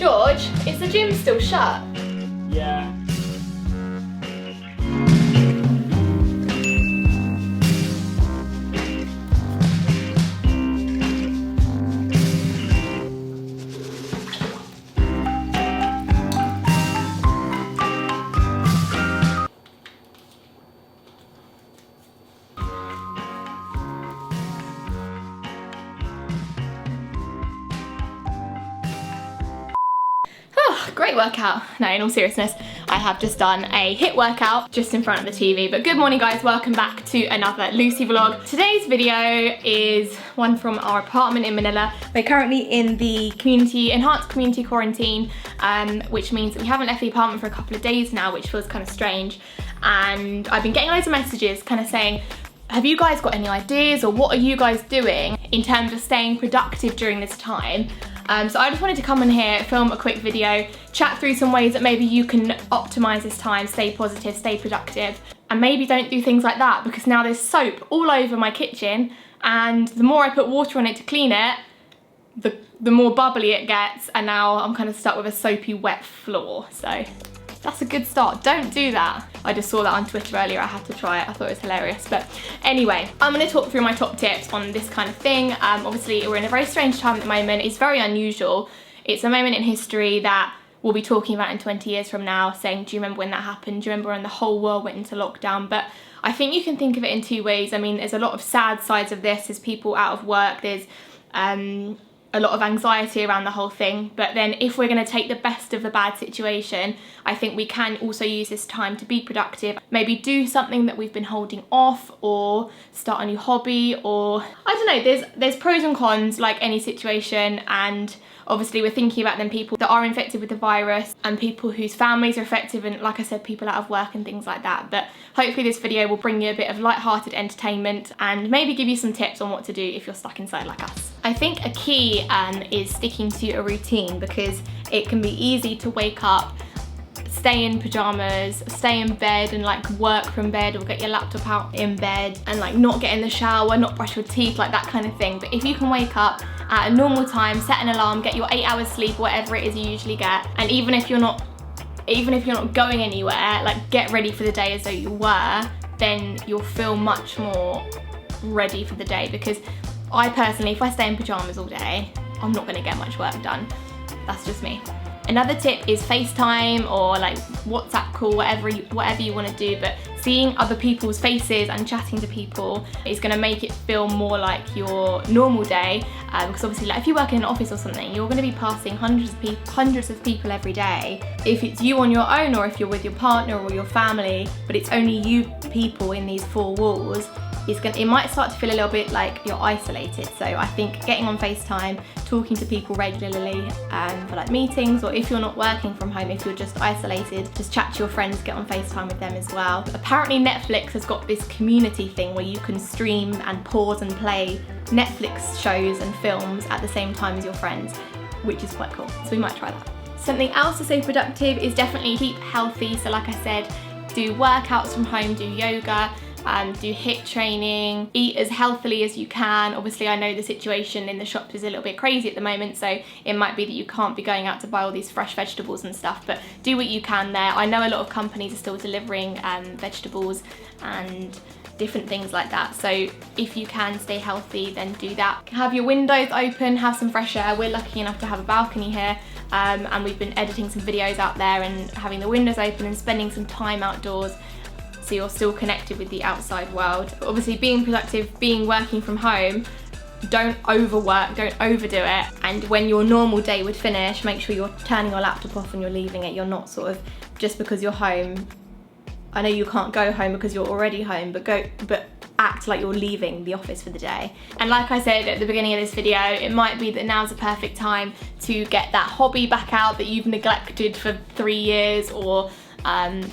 George, is the gym still shut? Yeah. Great workout. No, in all seriousness, I have just done a HIIT workout just in front of the TV. But good morning guys, welcome back to another Lucy vlog. Today's video is one from our apartment in Manila. We're currently in the enhanced community quarantine, which means that we haven't left the apartment for a couple of days now, which feels kind of strange. And I've been getting loads of messages kind of saying, have you guys got any ideas, or what are you guys doing in terms of staying productive during this time? So I just wanted to come in here, film a quick video, chat through some ways that maybe you can optimize this time, stay positive, stay productive, and maybe don't do things like that, because now there's soap all over my kitchen, and the more I put water on it to clean it, the more bubbly it gets, and now I'm kind of stuck with a soapy wet floor. So that's a good start. Don't do that. I just saw that on Twitter earlier. I had to try it. I thought it was hilarious. But anyway, I'm going to talk through my top tips on this kind of thing. Obviously, we're in a very strange time at the moment. It's very unusual. It's a moment in history that we'll be talking about in 20 years from now, saying, do you remember when that happened? Do you remember when the whole world went into lockdown? But I think you can think of it in two ways. I mean, there's a lot of sad sides of this. There's people out of work. There's a lot of anxiety around the whole thing, but then if we're going to take the best of the bad situation, I think we can also use this time to be productive, maybe do something that we've been holding off, or start a new hobby, or I don't know, there's pros and cons like any situation. And obviously we're thinking about them people that are infected with the virus and people whose families are affected, and like I said, people out of work and things like that. But hopefully this video will bring you a bit of light-hearted entertainment and maybe give you some tips on what to do if you're stuck inside like us. I think a key is sticking to a routine, because it can be easy to wake up, stay in pajamas, stay in bed and like work from bed, or get your laptop out in bed and like not get in the shower, not brush your teeth, like that kind of thing. But if you can wake up at a normal time, set an alarm, get your 8 hours sleep, whatever it is you usually get, and even if you're not going anywhere, like get ready for the day as though you were, then you'll feel much more ready for the day. Because I personally, if I stay in pajamas all day, I'm not going to get much work done. That's just me. Another tip is FaceTime or like WhatsApp call, whatever you want to do, but seeing other people's faces and chatting to people is going to make it feel more like your normal day, because obviously like if you work in an office or something, you're going to be passing hundreds of people every day. If it's you on your own, or if you're with your partner or your family, but it's only you people in these four walls, it might start to feel a little bit like you're isolated. So I think getting on FaceTime, talking to people regularly for like meetings, or if you're not working from home, if you're just isolated, just chat to your friends, get on FaceTime with them as well. Apparently Netflix has got this community thing where you can stream and pause and play Netflix shows and films at the same time as your friends, which is quite cool. So we might try that. Something else to stay productive is definitely keep healthy. So like I said, do workouts from home, do yoga, do HIIT training, eat as healthily as you can. Obviously I know the situation in the shops is a little bit crazy at the moment, so it might be that you can't be going out to buy all these fresh vegetables and stuff, but do what you can there. I know a lot of companies are still delivering vegetables and different things like that, so if you can stay healthy, then do that. Have your windows open, have some fresh air. We're lucky enough to have a balcony here, and we've been editing some videos out there and having the windows open and spending some time outdoors, so you're still connected with the outside world. But obviously being productive, working from home, don't overwork, don't overdo it. And when your normal day would finish, make sure you're turning your laptop off and you're leaving it. You're not sort of, just because you're home, I know you can't go home because you're already home, but act like you're leaving the office for the day. And like I said at the beginning of this video, it might be that now's the perfect time to get that hobby back out that you've neglected for 3 years, or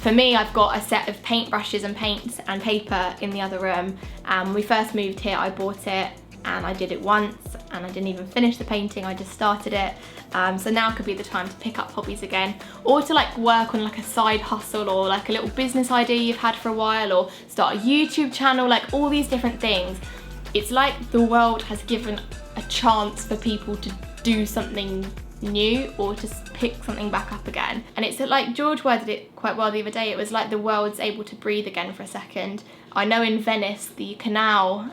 for me, I've got a set of paintbrushes and paints and paper in the other room. When we first moved here, I bought it and I did it once and I didn't even finish the painting, I just started it. So now could be the time to pick up hobbies again, or to like work on like a side hustle, or like a little business idea you've had for a while, or start a YouTube channel, like all these different things. It's like the world has given a chance for people to do something new or just pick something back up again. And it's like George worded it quite well the other day. It was like the world's able to breathe again for a second. I know in Venice, the canal,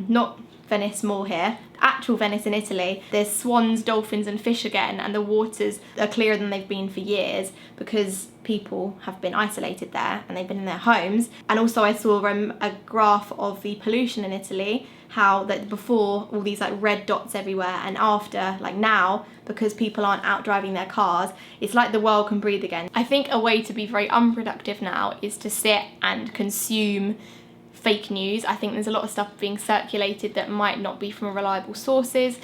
not Venice Mall here, actual Venice in Italy, there's swans, dolphins and fish again, and the waters are clearer than they've been for years because people have been isolated there and they've been in their homes. And also I saw a graph of the pollution in Italy, how that before all these like red dots everywhere, and after, like now, because people aren't out driving their cars, it's like the world can breathe again. I think a way to be very unproductive now is to sit and consume fake news. I think there's a lot of stuff being circulated that might not be from reliable sources,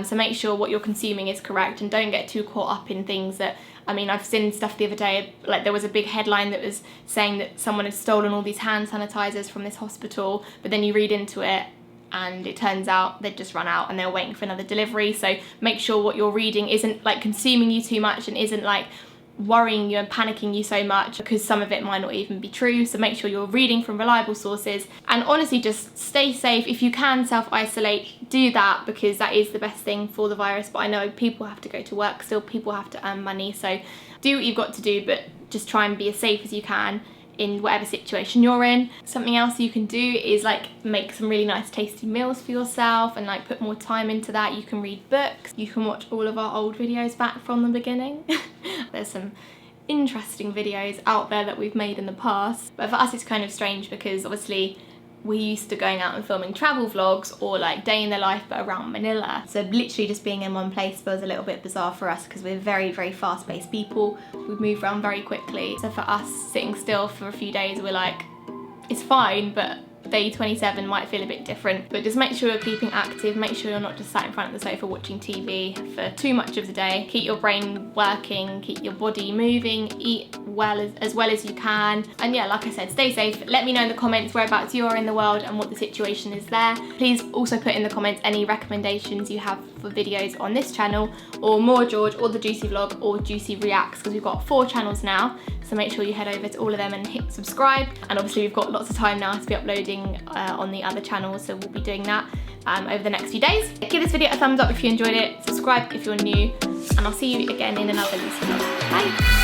so make sure what you're consuming is correct and don't get too caught up in things that, I mean, I've seen stuff the other day, like there was a big headline that was saying that someone had stolen all these hand sanitizers from this hospital, but then you read into it and it turns out they'd just run out and they're waiting for another delivery. So make sure what you're reading isn't like consuming you too much and isn't like worrying you and panicking you so much, because some of it might not even be true. So make sure you're reading from reliable sources, and honestly just stay safe. If you can self-isolate, do that, because that is the best thing for the virus. But I know people have to go to work still, people have to earn money, so do what you've got to do, but just try and be as safe as you can in whatever situation you're in. Something else you can do is like make some really nice tasty meals for yourself and like put more time into that. You can read books, you can watch all of our old videos back from the beginning. There's some interesting videos out there that we've made in the past, but for us it's kind of strange because obviously we're used to going out and filming travel vlogs or like day in the life but around Manila. So literally just being in one place feels a little bit bizarre for us because we're very, very fast-paced people. We move around very quickly. So for us, sitting still for a few days, we're like, it's fine, but day 27 might feel a bit different. But just make sure you're keeping active, make sure you're not just sat in front of the sofa watching TV for too much of the day. Keep your brain working, keep your body moving, eat as well as you can. And yeah, like I said, stay safe. Let me know in the comments whereabouts you are in the world and what the situation is there. Please also put in the comments any recommendations you have for videos on this channel, or more George, or the Juicy Vlog, or Juicy Reacts, because we've got 4 channels now. So make sure you head over to all of them and hit subscribe. And obviously we've got lots of time now to be uploading on the other channels, so we'll be doing that over the next few days. Give this video a thumbs up if you enjoyed it, subscribe if you're new, and I'll see you again in another Lucy vlog. Bye!